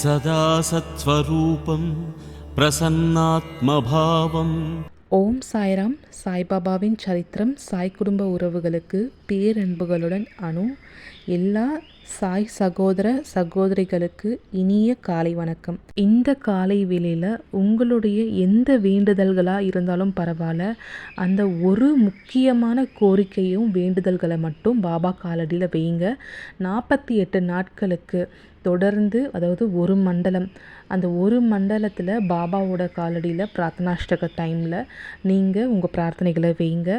सदा सत्स्वरूपं प्रसन्नात्मभावम्. ஓம் சாய்ராம். சாய்பாபாவின் சரித்திரம் சாய் குடும்ப உறவுகளுக்கு பேரன்புகளுடன் அனு. எல்லா சாய் சகோதர சகோதரிகளுக்கு இனிய காலை வணக்கம். இந்த காலை வேளையில் உங்களுடைய எந்த வேண்டுதல்களாக இருந்தாலும் பரவாயில்ல, அந்த ஒரு முக்கியமான கோரிக்கையும் வேண்டுதல்களை மட்டும் பாபா காலடியில் வைங்க. 48 நாட்களுக்கு தொடர்ந்து, அதாவது ஒரு மண்டலம், அந்த ஒரு மண்டலத்தில் பாபாவோட காலடியில் பிரார்த்தனாஷ்டக டைமில் நீங்கள் உங்கள் பிரார்த்தனைகளை வைங்க.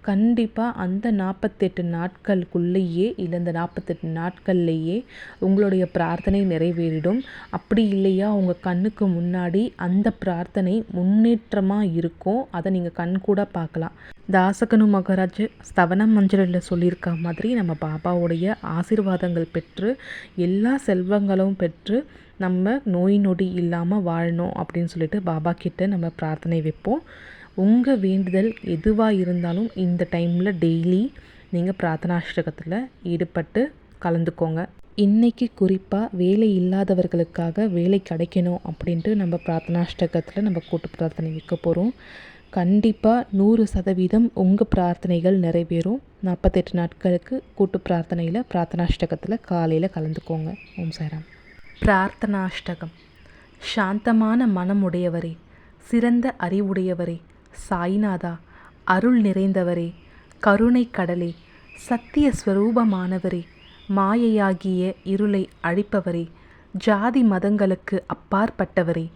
கண்டிப்பாக அந்த 48 நாட்களுக்குள்ளேயே இல்லை இந்த 48 நாட்கள்லேயே உங்களுடைய பிரார்த்தனை நிறைவேறிடும். அப்படி இல்லையா உங்கள் கண்ணுக்கு முன்னாடி அந்த பிரார்த்தனை முன்னேற்றமாக இருக்கும். அதை நீங்கள் கண் கூட பார்க்கலாம். தாசகனு மகாராஜ் ஸ்தவன மஞ்சளில் சொல்லியிருக்க மாதிரி நம்ம பாபாவுடைய ஆசீர்வாதங்கள் பெற்று எல்லா செல்வங்களும் பெற்று நம்ம நோய் நொடி இல்லாமல் வாழணும் அப்படின்னு சொல்லிட்டு பாபா கிட்ட நம்ம பிரார்த்தனை வைப்போம். உங்கள் வேண்டுதல் எதுவாக இருந்தாலும் இந்த டைமில் டெய்லி நீங்கள் பிரார்த்தனாஷ்டகத்தில் ஈடுபட்டு கலந்துக்கோங்க. இன்றைக்கி குறிப்பாக வேலை இல்லாதவர்களுக்காக வேலை கிடைக்கணும் அப்படின்ட்டு நம்ம பிரார்த்தனாஷ்டகத்தில் நம்ம கூட்டு பிரார்த்தனை வைக்க போகிறோம். கண்டிப்பாக 100% உங்கள் பிரார்த்தனைகள் நிறைவேறும். 48 நாட்களுக்கு கூட்டு பிரார்த்தனையில் பிரார்த்தனாஷ்டகத்தில் காலையில் கலந்துக்கோங்க. ஓம் சாய்ராம். பிரார்த்தனாஷ்டகம். சாந்தமான மனமுடையவரே, சிறந்த அறிவுடையவரே, சாய்நாதா, அருள் நிறைந்தவரே, கருணை கடலே, சத்திய ஸ்வரூபமானவரே, மாயையாகிய இருளை அழிப்பவரே, ஜாதி மதங்களுக்கு அப்பாற்பட்டவரே,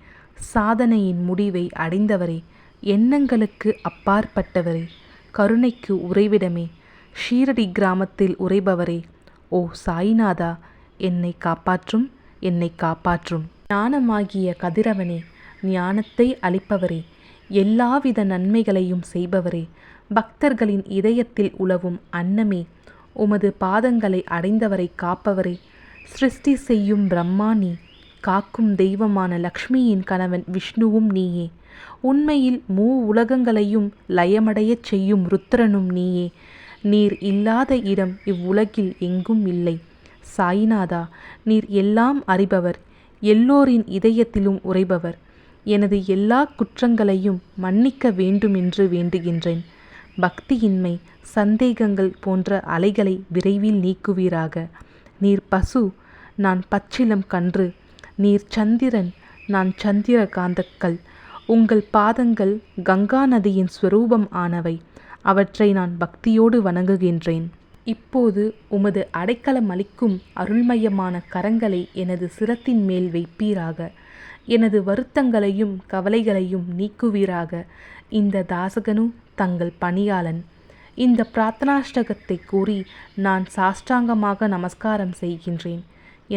சாதனையின் முடிவை அடைந்தவரே, எண்ணங்களுக்கு அப்பாற்பட்டவரே, கருணைக்கு உறைவிடமே, ஷீரடி கிராமத்தில் உறைபவரே, ஓ சாய்நாதா, என்னை காப்பாற்றும், என்னை காப்பாற்றும். ஞானமாகிய கதிரவனே, ஞானத்தை அளிப்பவரே, எல்லாவித நன்மைகளையும் செய்பவரே, பக்தர்களின் இதயத்தில் உலவும் அன்னமே, உமது பாதங்களை அடைந்தவரை காப்பவரே, சிருஷ்டி செய்யும் பிரம்மா நீ, காக்கும் தெய்வமான லக்ஷ்மியின் கணவன் விஷ்ணுவும் நீயே, உண்மையில் உலகங்களையும் லயமடையச் செய்யும் ருத்ரனும் நீயே. நீர் இல்லாத இடம் இவ்வுலகில் எங்கும் இல்லை. சாய்நாதா, நீர் எல்லாம் அறிபவர், எல்லோரின் இதயத்திலும் உறைபவர். எனது எல்லா குற்றங்களையும் மன்னிக்க வேண்டுமென்று வேண்டுகின்றேன். பக்தியின்மை, சந்தேகங்கள் போன்ற அலைகளை விரைவில் நீக்குவீராக. நீர் பசு, நான் பச்சிலம் கன்று. நீர் சந்திரன், நான் சந்திர காந்தக்கல். உங்கள் பாதங்கள் கங்கா நதியின் ஸ்வரூபம் ஆனவை. அவற்றை நான் பக்தியோடு வணங்குகின்றேன். இப்போது உமது அடைக்கலம் அளிக்கும் அருள்மயமான கரங்களை எனது சிரத்தின் மேல் வைப்பீராக. எனது வருத்தங்களையும் கவலைகளையும் நீக்குவீராக. இந்த தாசகனு தங்கள் பணியாளன். இந்த பிரார்த்தனாஷ்டகத்தை கூறி நான் சாஷ்டாங்கமாக நமஸ்காரம் செய்கின்றேன்.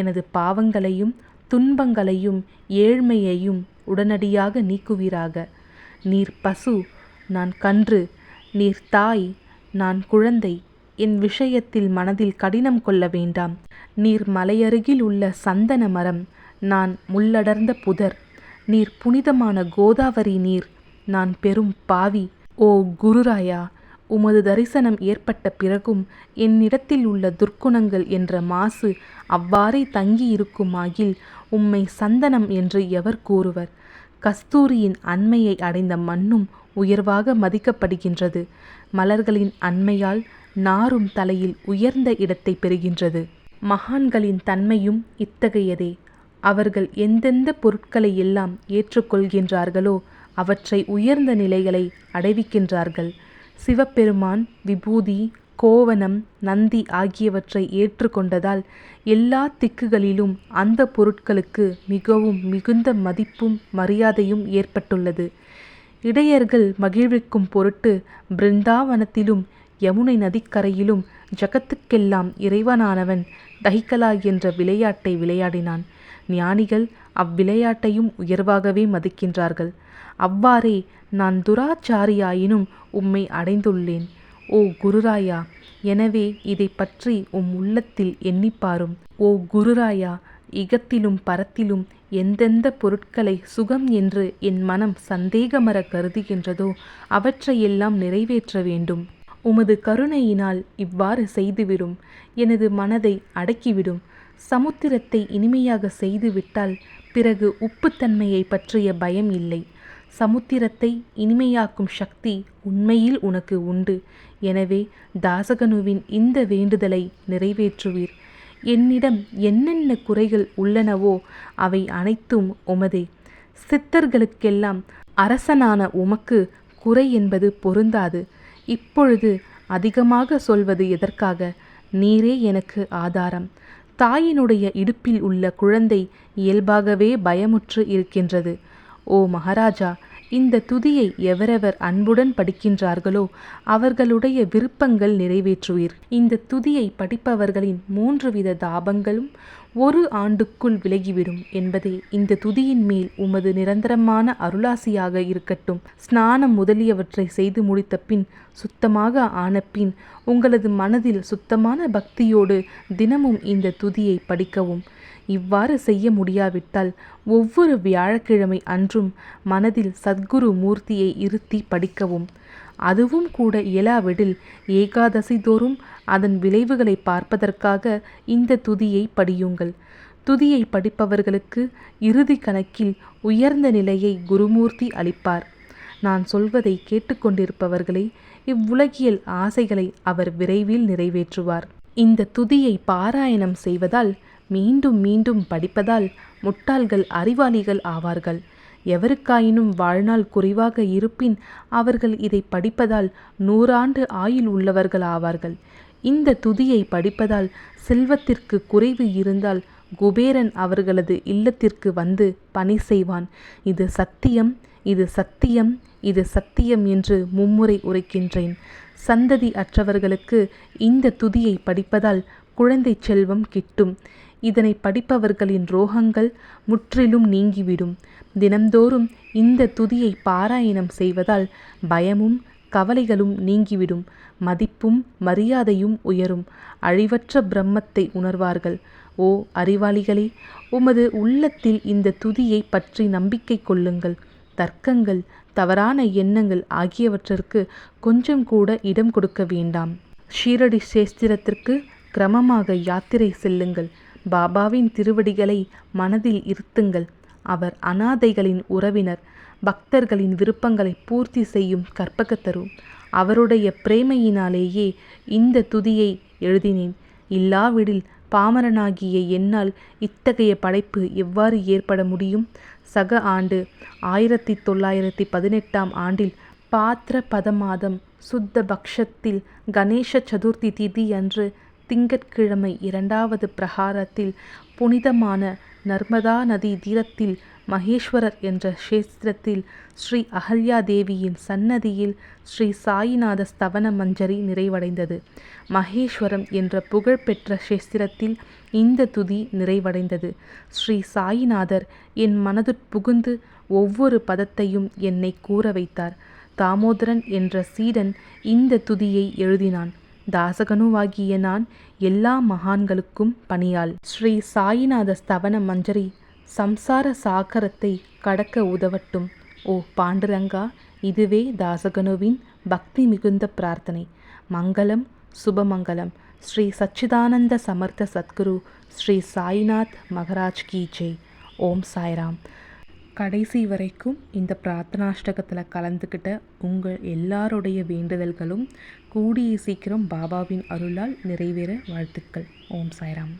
எனது பாவங்களையும் துன்பங்களையும் ஏழ்மையையும் உடனடியாக நீக்குவீராக. நீர் பசு, நான் கன்று. நீர் தாய், நான் குழந்தை. என் விஷயத்தில் மனதில் கடினம் கொள்ள வேண்டாம். நீர் மலையருகில் உள்ள சந்தன மரம், நான் முள்ளடர்ந்த புதர். நீர் புனிதமான கோதாவரி நீர், நான் பெரும் பாவி. ஓ குருராயா, உமது தரிசனம் ஏற்பட்ட பிறகும் என்னிடத்தில் உள்ள துர்க்குணங்கள் என்ற மாசு அவ்வாறே தங்கியிருக்குமாகில் உம்மை சந்தனம் என்று எவர் கூறுவர்? கஸ்தூரியின் அண்மையை அடைந்த மண்ணும் உயர்வாக மதிக்கப்படுகின்றது. மலர்களின் அண்மையால் நாரும் தலையில் உயர்ந்த இடத்தை பெறுகின்றது. மகான்களின் தன்மையும் இத்தகையதே. அவர்கள் எந்தெந்த பொருட்களை எல்லாம் ஏற்றுக்கொள்கின்றார்களோ அவற்றை உயர்ந்த நிலைகளை அடைவிக்கின்றார்கள். சிவபெருமான் விபூதி, கோவணம், நந்தி ஆகியவற்றை ஏற்றுக்கொண்டதால் எல்லா திக்குகளிலும் அந்த பொருட்களுக்கு மிகவும் மிகுந்த மதிப்பும் மரியாதையும் ஏற்பட்டுள்ளது. இடையர்கள் மகிழ்விக்கும் பொருட்டு பிருந்தாவனத்திலும் யமுனை நதிக்கரையிலும் ஜகத்துக்கெல்லாம் இறைவனானவன் தஹிகலா என்ற விளையாட்டை விளையாடினான். ஞானிகள் அவ்விளையாட்டையும் உயர்வாகவே மதிக்கின்றார்கள். அவ்வாறே நான் துராச்சாரியாயினும் உம்மை அடைந்துள்ளேன். ஓ குருராயா, எனவே இதை பற்றி உள்ளத்தில் எண்ணிப்பாரும். ஓ குருராயா, இகத்திலும் பரத்திலும் எந்தெந்த பொருட்களை சுகம் என்று என் மனம் சந்தேகமற கருதுகின்றதோ அவற்றையெல்லாம் நிறைவேற்ற வேண்டும். உமது கருணையினால் இவ்வாறு செய்துவிடும். எனது மனதை அடக்கிவிடும். சமுத்திரத்தை இனிமையாக செய்துவிட்டால் பிறகு உப்புத்தன்மையை பற்றிய பயம் இல்லை. சமுத்திரத்தை இனிமையாக்கும் சக்தி உண்மையில் உனக்கு உண்டு. எனவே தாசகனுவின் இந்த வேண்டுதலை நிறைவேற்றுவீர். என்னிடம் என்னென்ன குறைகள் உள்ளனவோ அவை அனைத்தும் உமதே. சித்தர்களுக்கெல்லாம் அரசனான உமக்கு குறை என்பது பொருந்தாது. இப்பொழுது அதிகமாக சொல்வது எதற்காக? நீரே எனக்கு ஆதாரம். தாயினுடைய இடுப்பில் உள்ள குழந்தை இயல்பாகவே பயமுற்று இருக்கின்றது. ஓ மகாராஜா, இந்த துதியை எவரெவர் அன்புடன் படிக்கின்றார்களோ அவர்களுடைய விருப்பங்கள் நிறைவேற்றுவீர். இந்த துதியை படிப்பவர்களின் 3 வித தாபங்களும் 1 ஆண்டுக்குள் விலகிவிடும் என்பதே இந்த துதியின் மேல் உமது நிரந்தரமான அருளாசியாக இருக்கட்டும். ஸ்நானம் முதலியவற்றை செய்து முடித்த பின், சுத்தமாக ஆனபின், உங்களது மனதில் சுத்தமான பக்தியோடு தினமும் இந்த துதியை படிக்கவும். இவ்வாறு செய்ய முடியாவிட்டால் ஒவ்வொரு வியாழக்கிழமை அன்றும் மனதில் சத்குரு மூர்த்தியை இருத்தி படிக்கவும். அதுவும் கூட இயலாவிடில் ஏகாதசி தோறும் அதன் விளைவுகளை பார்ப்பதற்காக இந்த துதியை படியுங்கள். துதியை படிப்பவர்களுக்கு இறுதி கணக்கில் உயர்ந்த நிலையை குருமூர்த்தி அளிப்பார். நான் சொல்வதை கேட்டுக்கொண்டிருப்பவர்களே, இவ்வுலகியல் ஆசைகளை அவர் விரைவில் நிறைவேற்றுவார். இந்த துதியை பாராயணம் செய்வதால், மீண்டும் மீண்டும் படிப்பதால் முட்டாள்கள் அறிவாளிகள் ஆவார்கள். எவருக்காயினும் வாழ்நாள் குறைவாக இருப்பின் அவர்கள் இதை படிப்பதால் 100 ஆண்டு ஆயுள் உள்ளவர்கள் ஆவார்கள். இந்த துதியை படிப்பதால் செல்வத்திற்கு குறைவு இருந்தால் குபேரன் அவர்களது இல்லத்திற்கு வந்து பணி செய்வான். இது சத்தியம், இது சத்தியம், இது சத்தியம் என்று மும்முறை உரைக்கின்றேன். சந்ததி அற்றவர்களுக்கு இந்த துதியை படிப்பதால் குழந்தை செல்வம் கிட்டும். இதனை படிப்பவர்களின் ரோகங்கள் முற்றிலும் நீங்கிவிடும். தினம்தோறும் இந்த துதியை பாராயணம் செய்வதால் பயமும் கவலைகளும் நீங்கிவிடும். மதிப்பும் மரியாதையும் உயரும். அழிவற்ற பிரம்மத்தை உணர்வார்கள். ஓ அறிவாளிகளே, உமது உள்ளத்தில் இந்த துதியை பற்றி நம்பிக்கை கொள்ளுங்கள். தர்க்கங்கள், தவறான எண்ணங்கள் ஆகியவற்றிற்கு கொஞ்சம் கூட இடம் கொடுக்க வேண்டாம். ஷீரடி சேஸ்திரத்திற்கு கிரமமாக யாத்திரை செல்லுங்கள். பாபாவின் திருவடிகளை மனதில் இருத்துங்கள். அவர் அனாதைகளின் உறவினர், பக்தர்களின் விருப்பங்களை பூர்த்தி செய்யும் கற்பகத்தரு. அவருடைய பிரேமையினாலேயே இந்த துதியை எழுதினேன். இல்லாவிடில் பாமரனாகிய என்னால் இத்தகைய படைப்பு எவ்வாறு ஏற்பட முடியும்? சக ஆண்டு 1918 ஆண்டில் பாத்திர பதமாதம் சுத்த பக்ஷத்தில் கணேச சதுர்த்தி திதி அன்று திங்கட்கிழமை 2வது பிரகாரத்தில் புனிதமான நர்மதா நதி தீரத்தில் மகேஸ்வரர் என்ற க்ஷேத்திரத்தில் ஸ்ரீ அகல்யா தேவியின் சன்னதியில் ஸ்ரீ சாயிநாத ஸ்தவன மஞ்சரி நிறைவடைந்தது. மகேஸ்வரம் என்ற புகழ்பெற்ற க்ஷேத்திரத்தில் இந்த துதி நிறைவடைந்தது. ஸ்ரீ சாயிநாதர் என் மனதுட்புகுந்து ஒவ்வொரு பதத்தையும் என்னை கூற வைத்தார். தாமோதரன் என்ற சீடன் இந்த துதியை எழுதினான். தாசகனுவாகிய நான் எல்லா மகான்களுக்கும் பணியாள். ஸ்ரீ சாயிநாத ஸ்தவன மஞ்சரி சம்சார சாகரத்தை கடக்க உதவட்டும். ஓ பாண்டுரங்கா, இதுவே தாசகனுவின் பக்தி மிகுந்த பிரார்த்தனை. மங்களம், சுபமங்கலம். ஸ்ரீ சச்சிதானந்த சமர்த்த சத்குரு ஸ்ரீ சாய்நாத் மகராஜ் கி ஜெய். ஓம் சாய்ராம். கடைசி வரைக்கும் இந்த பிரார்த்தனாஷ்டகத்தில் கலந்துக்கிட்ட உங்கள் எல்லாருடைய வேண்டுதல்களும் கூடிய சீக்கிரம் பாபாவின் அருளால் நிறைவேற வாழ்த்துக்கள். ஓம் சாய்ராம்.